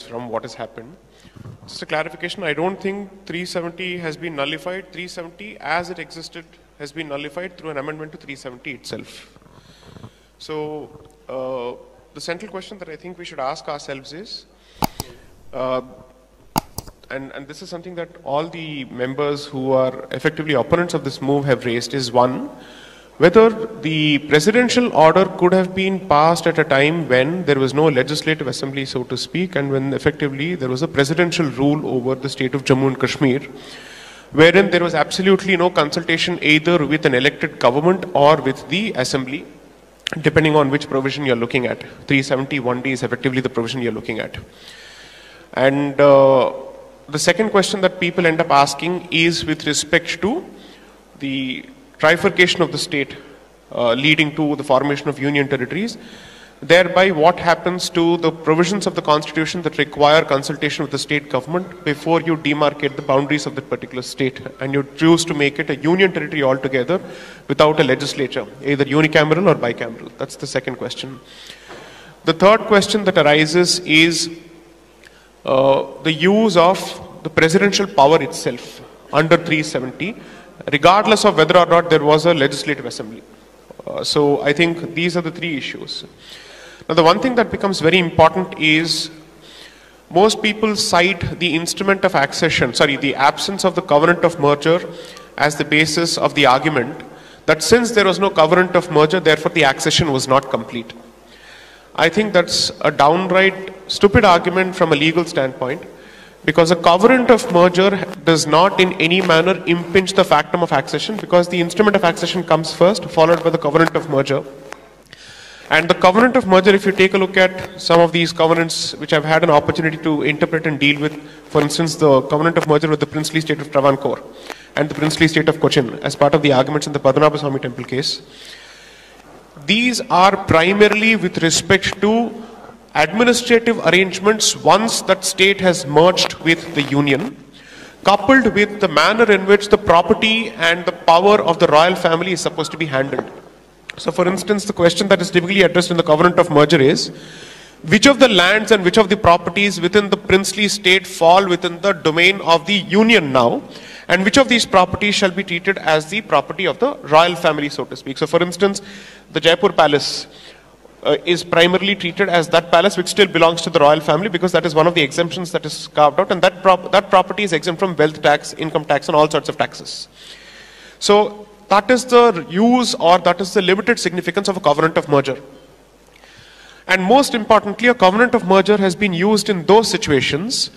from what has happened. Just a clarification, I don't think 370 has been nullified. 370 as it existed has been nullified through an amendment to 370 itself. So the central question that I think we should ask ourselves is, and this is something that all the members who are effectively opponents of this move have raised, is one, whether the presidential order could have been passed at a time when there was no legislative assembly, so to speak, and when effectively there was a presidential rule over the state of Jammu and Kashmir, wherein there was absolutely no consultation either with an elected government or with the assembly, depending on which provision you're looking at. 371D is effectively the provision you're looking at. And the second question that people end up asking is with respect to the trifurcation of the state leading to the formation of union territories. Thereby, what happens to the provisions of the constitution that require consultation with the state government before you demarcate the boundaries of that particular state and you choose to make it a union territory altogether without a legislature, either unicameral or bicameral? That's the second question. The third question that arises is the use of the presidential power itself under 370, regardless of whether or not there was a legislative assembly. So I think these are the three issues. Now the one thing that becomes very important is most people cite the instrument of accession, the absence of the covenant of merger as the basis of the argument that since there was no covenant of merger, therefore the accession was not complete. I think that's a downright stupid argument from a legal standpoint, because a covenant of merger does not in any manner impinge the factum of accession, because the instrument of accession comes first, followed by the covenant of merger. And the covenant of merger, if you take a look at some of these covenants which I've had an opportunity to interpret and deal with, for instance, the covenant of merger with the princely state of Travancore and the princely state of Cochin as part of the arguments in the Padmanabha Swami temple case, these are primarily with respect to administrative arrangements once that state has merged with the union, coupled with the manner in which the property and the power of the royal family is supposed to be handled. So for instance, the question that is typically addressed in the covenant of merger is, which of the lands and which of the properties within the princely state fall within the domain of the union now, and which of these properties shall be treated as the property of the royal family, so to speak. So for instance, the Jaipur palace is primarily treated as that palace which still belongs to the royal family, because that is one of the exemptions that is carved out, and that property is exempt from wealth tax, income tax, and all sorts of taxes. So that is the use, or that is the limited significance of a covenant of merger. And most importantly, a covenant of merger has been used in those situations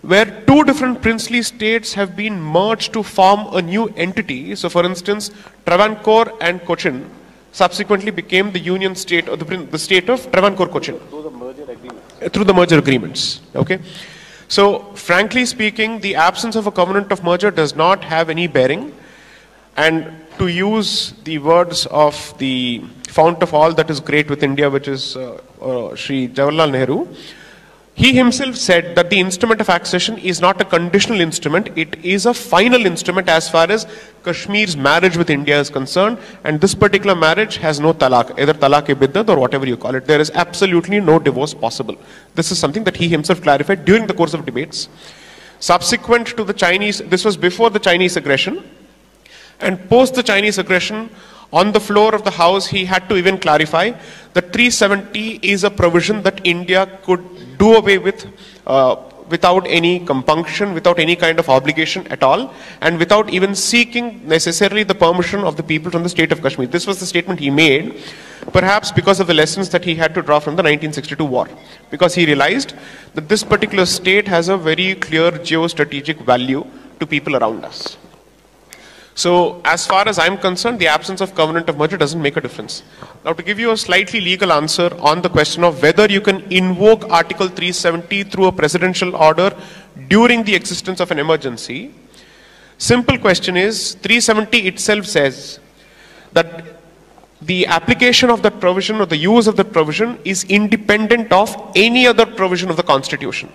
where two different princely states have been merged to form a new entity. So for instance, Travancore and Cochin subsequently became the union state, or the state of Travancore Cochin. Through the merger agreements. Through the merger agreements. Okay. So frankly speaking, the absence of a covenant of merger does not have any bearing. And to use the words of the fount of all that is great with India, which is Shri Jawaharlal Nehru, he himself said that the instrument of accession is not a conditional instrument, it is a final instrument as far as Kashmir's marriage with India is concerned, and this particular marriage has no talaq, either talaq-e-biddat or whatever you call it. There is absolutely no divorce possible. This is something that he himself clarified during the course of debates. Subsequent to the Chinese, this was before the Chinese aggression, and post the Chinese aggression, on the floor of the house, he had to even clarify that 370 is a provision that India could do away with without any compunction, without any kind of obligation at all, and without even seeking necessarily the permission of the people from the state of Kashmir. This was the statement he made, perhaps because of the lessons that he had to draw from the 1962 war, because he realized that this particular state has a very clear geostrategic value to people around us. So as far as I'm concerned, the absence of covenant of merger doesn't make a difference. Now to give you a slightly legal answer on the question of whether you can invoke Article 370 through a presidential order during the existence of an emergency, simple question is, 370 itself says that the application of that provision or the use of that provision is independent of any other provision of the Constitution.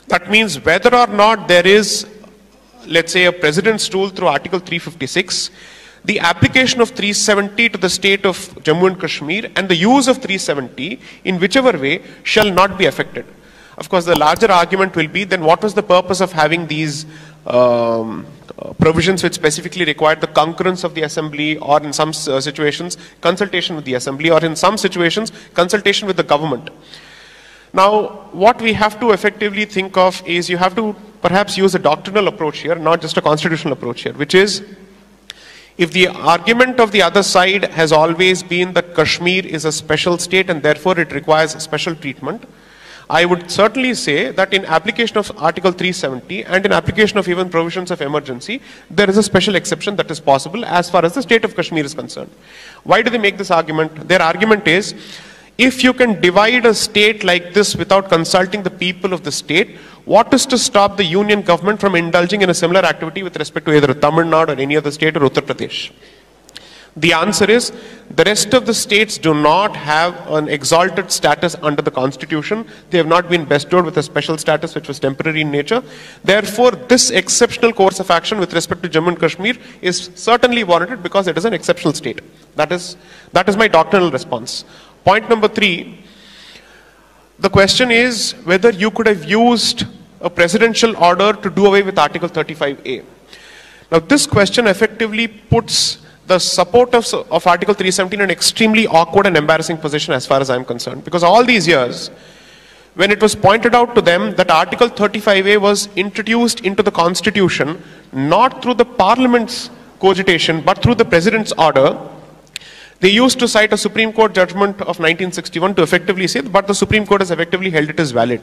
That means whether or not there is, let's say, a president's rule through Article 356, the application of 370 to the state of Jammu and Kashmir and the use of 370 in whichever way shall not be affected. Of course, the larger argument will be, then what was the purpose of having these provisions which specifically required the concurrence of the assembly, or in some situations, consultation with the assembly, or in some situations, consultation with the government. Now, what we have to effectively think of is, you have to perhaps use a doctrinal approach here, not just a constitutional approach here, which is, if the argument of the other side has always been that Kashmir is a special state and therefore it requires special treatment, I would certainly say that in application of Article 370 and in application of even provisions of emergency, there is a special exception that is possible as far as the state of Kashmir is concerned. Why do they make this argument? Their argument is, if you can divide a state like this without consulting the people of the state, what is to stop the union government from indulging in a similar activity with respect to either Tamil Nadu or any other state or Uttar Pradesh? The answer is, the rest of the states do not have an exalted status under the constitution. They have not been bestowed with a special status which was temporary in nature. Therefore, this exceptional course of action with respect to Jammu and Kashmir is certainly warranted because it is an exceptional state. That is my doctrinal response. Point number 3, the question is whether you could have used a presidential order to do away with Article 35A. Now, this question effectively puts the supporters of Article 370 in an extremely awkward and embarrassing position as far as I am concerned. Because all these years, when it was pointed out to them that Article 35A was introduced into the Constitution, not through the Parliament's cogitation, but through the President's order, they used to cite a Supreme Court judgment of 1961 to effectively say, but the Supreme Court has effectively held it as valid.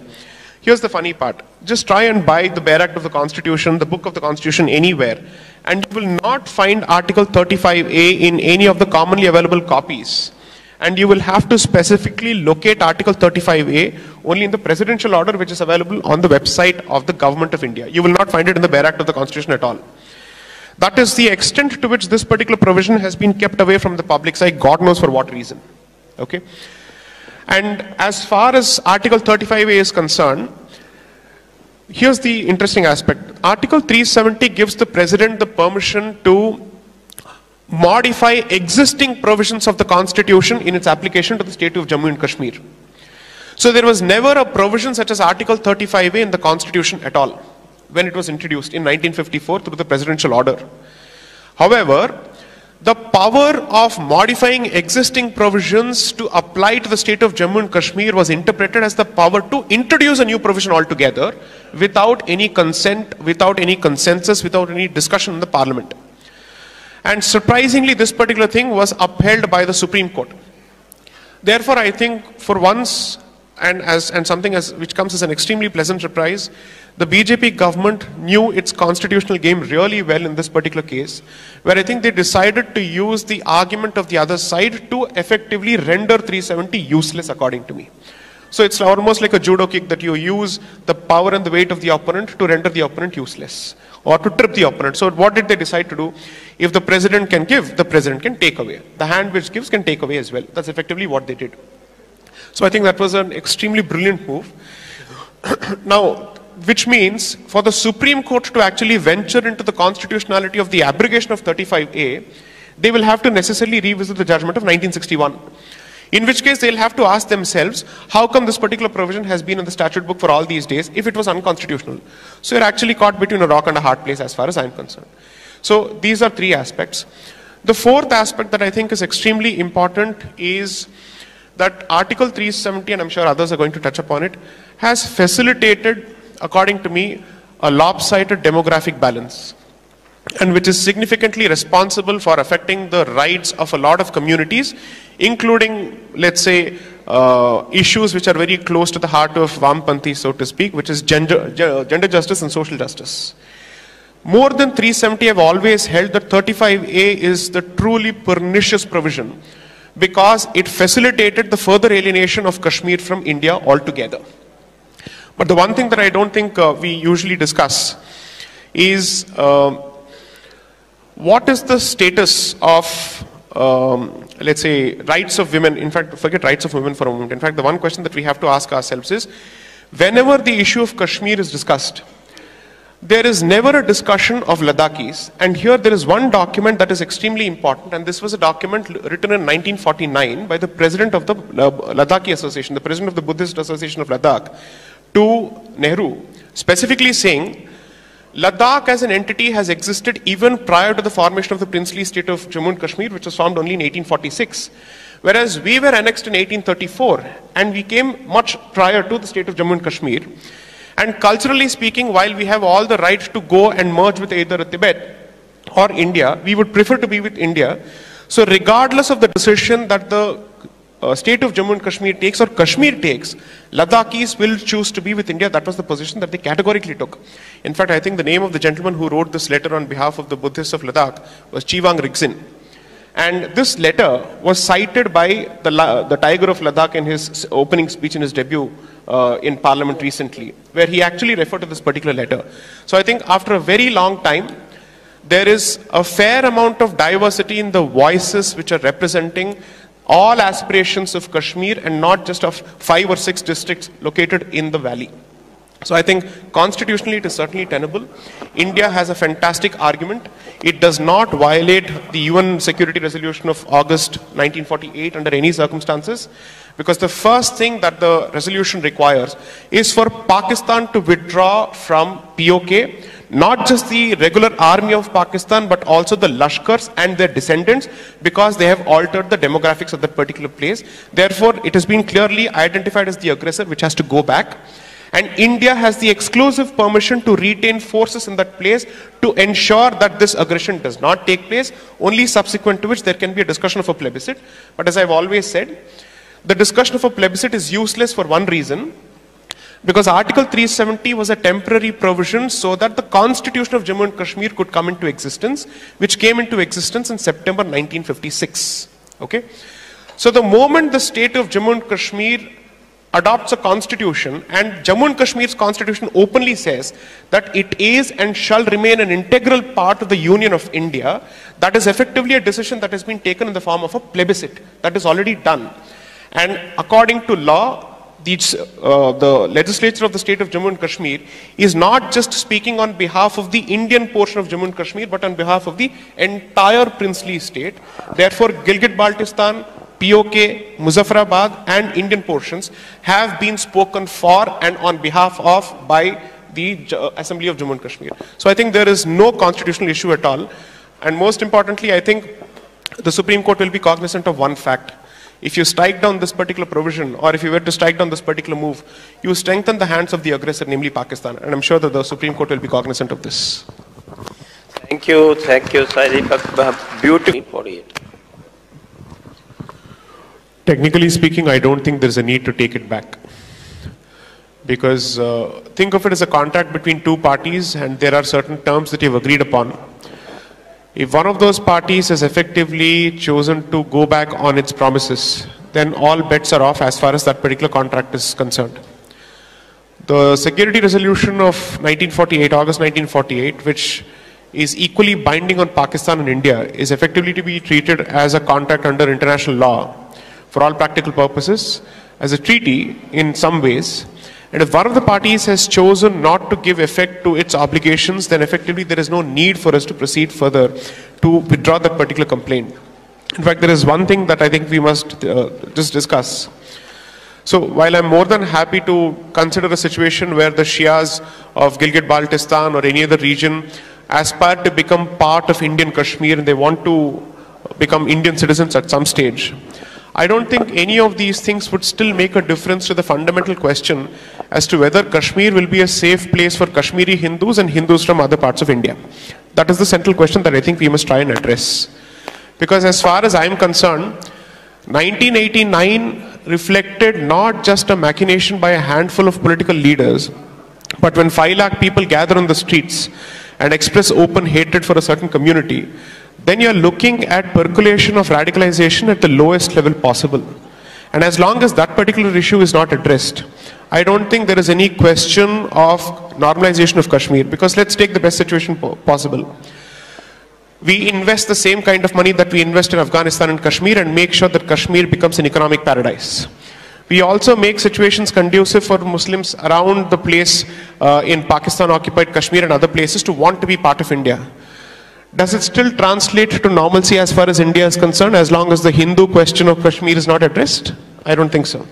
Here's the funny part. Just try and buy the Bare Act of the Constitution, the book of the Constitution anywhere, and you will not find Article 35A in any of the commonly available copies. And you will have to specifically locate Article 35A only in the presidential order which is available on the website of the Government of India. You will not find it in the Bare Act of the Constitution at all. That is the extent to which this particular provision has been kept away from the public's eye, God knows for what reason. Okay? And as far as Article 35A is concerned, here's the interesting aspect. Article 370 gives the President the permission to modify existing provisions of the Constitution in its application to the state of Jammu and Kashmir. So there was never a provision such as Article 35A in the Constitution at all when it was introduced in 1954 through the presidential order. However, the power of modifying existing provisions to apply to the state of Jammu and Kashmir was interpreted as the power to introduce a new provision altogether without any consent, without any consensus, without any discussion in the Parliament. And surprisingly, this particular thing was upheld by the Supreme Court. Therefore, I think for once, and something which comes as an extremely pleasant surprise, the BJP government knew its constitutional game really well in this particular case, where I think they decided to use the argument of the other side to effectively render 370 useless, according to me. So it's almost like a judo kick that you use the power and the weight of the opponent to render the opponent useless or to trip the opponent. So what did they decide to do? If the president can give, the president can take away. The hand which gives can take away as well. That's effectively what they did. So I think that was an extremely brilliant move. Now, which means for the Supreme Court to actually venture into the constitutionality of the abrogation of 35A, they will have to necessarily revisit the judgment of 1961. In which case they'll have to ask themselves, how come this particular provision has been in the statute book for all these days if it was unconstitutional? So you're actually caught between a rock and a hard place as far as I'm concerned. So these are 3 aspects. The 4th aspect that I think is extremely important is that Article 370, and I'm sure others are going to touch upon it, has facilitated, according to me, a lopsided demographic balance, and which is significantly responsible for affecting the rights of a lot of communities, including, let's say, issues which are very close to the heart of Vampanthy, so to speak, which is gender justice and social justice. More than 370 have always held that 35A is the truly pernicious provision because it facilitated the further alienation of Kashmir from India altogether. But the one thing that I don't think we usually discuss is what is the status of, let's say, rights of women. In fact, forget rights of women for a moment. In fact, the one question that we have to ask ourselves is, whenever the issue of Kashmir is discussed, there is never a discussion of Ladakhis. And here there is one document that is extremely important, and this was a document written in 1949 by the president of the Ladakhi Association, the president of the Buddhist Association of Ladakh, to Nehru, specifically saying Ladakh as an entity has existed even prior to the formation of the princely state of Jammu and Kashmir, which was formed only in 1846. Whereas we were annexed in 1834 and we came much prior to the state of Jammu and Kashmir. And culturally speaking, while we have all the right to go and merge with either Tibet or India, we would prefer to be with India. So regardless of the decision that the state of Jammu and Kashmir takes or Kashmir takes, Ladakhis will choose to be with India. That was the position that they categorically took. In fact, I think the name of the gentleman who wrote this letter on behalf of the Buddhists of Ladakh was Chivang Rigzin. And this letter was cited by the Tiger of Ladakh in his opening speech in his debut in Parliament recently, where he actually referred to this particular letter. So I think after a very long time, there is a fair amount of diversity in the voices which are representing all aspirations of Kashmir and not just of 5 or 6 districts located in the valley. So I think constitutionally it is certainly tenable. India has a fantastic argument. It does not violate the UN Security Resolution of August 1948 under any circumstances, because the first thing that the resolution requires is for Pakistan to withdraw from POK, not just the regular army of Pakistan, but also the Lashkars and their descendants, because they have altered the demographics of that particular place. Therefore, it has been clearly identified as the aggressor, which has to go back. And India has the exclusive permission to retain forces in that place to ensure that this aggression does not take place, only subsequent to which there can be a discussion of a plebiscite. But as I've always said, the discussion of a plebiscite is useless for one reason, because Article 370 was a temporary provision so that the Constitution of Jammu and Kashmir could come into existence, which came into existence in September 1956. Okay? So the moment the state of Jammu and Kashmir adopts a constitution, and Jammu and Kashmir's constitution openly says that it is and shall remain an integral part of the Union of India, that is effectively a decision that has been taken in the form of a plebiscite. That is already done. And according to law, the legislature of the state of Jammu and Kashmir is not just speaking on behalf of the Indian portion of Jammu and Kashmir, but on behalf of the entire princely state. Therefore, Gilgit-Baltistan, POK, Muzaffarabad and Indian portions have been spoken for and on behalf of by the Assembly of Jammu and Kashmir. So I think there is no constitutional issue at all. And most importantly, I think the Supreme Court will be cognizant of one fact. If you strike down this particular provision, or if you were to strike down this particular move, you strengthen the hands of the aggressor, namely Pakistan. And I'm sure that the Supreme Court will be cognizant of this. Thank you, Saidi. Beautiful for it. Technically speaking, I don't think there's a need to take it back. Because think of it as a contract between two parties and there are certain terms that you've agreed upon. If one of those parties has effectively chosen to go back on its promises, then all bets are off as far as that particular contract is concerned. The Security Resolution of 1948, August 1948, which is equally binding on Pakistan and India, is effectively to be treated as a contract under international law for all practical purposes, as a treaty in some ways. And if one of the parties has chosen not to give effect to its obligations, then effectively there is no need for us to proceed further to withdraw that particular complaint. In fact, there is one thing that I think we must just discuss. So while I'm more than happy to consider a situation where the Shias of Gilgit-Baltistan or any other region aspire to become part of Indian Kashmir and they want to become Indian citizens at some stage, I don't think any of these things would still make a difference to the fundamental question as to whether Kashmir will be a safe place for Kashmiri Hindus and Hindus from other parts of India. That is the central question that I think we must try and address. Because as far as I am concerned, 1989 reflected not just a machination by a handful of political leaders, but when 5 lakh people gather on the streets and express open hatred for a certain community, then you're looking at percolation of radicalization at the lowest level possible. And as long as that particular issue is not addressed, I don't think there is any question of normalization of Kashmir. Because let's take the best situation possible. We invest the same kind of money that we invest in Afghanistan and Kashmir and make sure that Kashmir becomes an economic paradise. We also make situations conducive for Muslims around the place in Pakistan-occupied Kashmir and other places to want to be part of India. Does it still translate to normalcy as far as India is concerned, as long as the Hindu question of Kashmir is not addressed? I don't think so.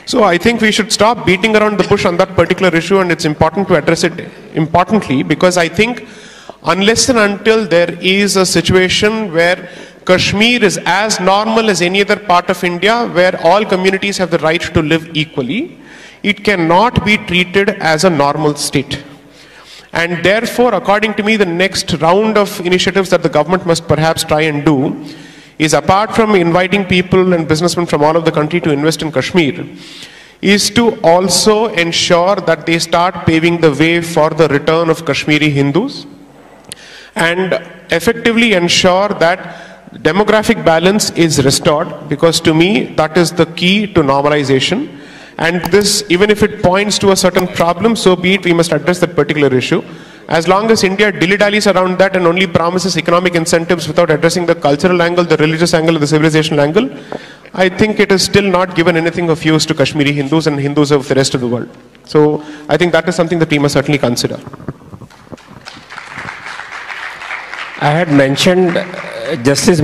So I think we should stop beating around the bush on that particular issue, and it's important to address it importantly, because I think unless and until there is a situation where Kashmir is as normal as any other part of India, where all communities have the right to live equally, it cannot be treated as a normal state. And therefore, according to me, the next round of initiatives that the government must perhaps try and do is, apart from inviting people and businessmen from all over the country to invest in Kashmir, is to also ensure that they start paving the way for the return of Kashmiri Hindus and effectively ensure that demographic balance is restored, because to me that is the key to normalization. And this, even if it points to a certain problem, so be it, we must address that particular issue. As long as India dilly-dallies around that and only promises economic incentives without addressing the cultural angle, the religious angle, and the civilizational angle, I think it is still not given anything of use to Kashmiri Hindus and Hindus of the rest of the world. So I think that is something that we must certainly consider. I had mentioned Justice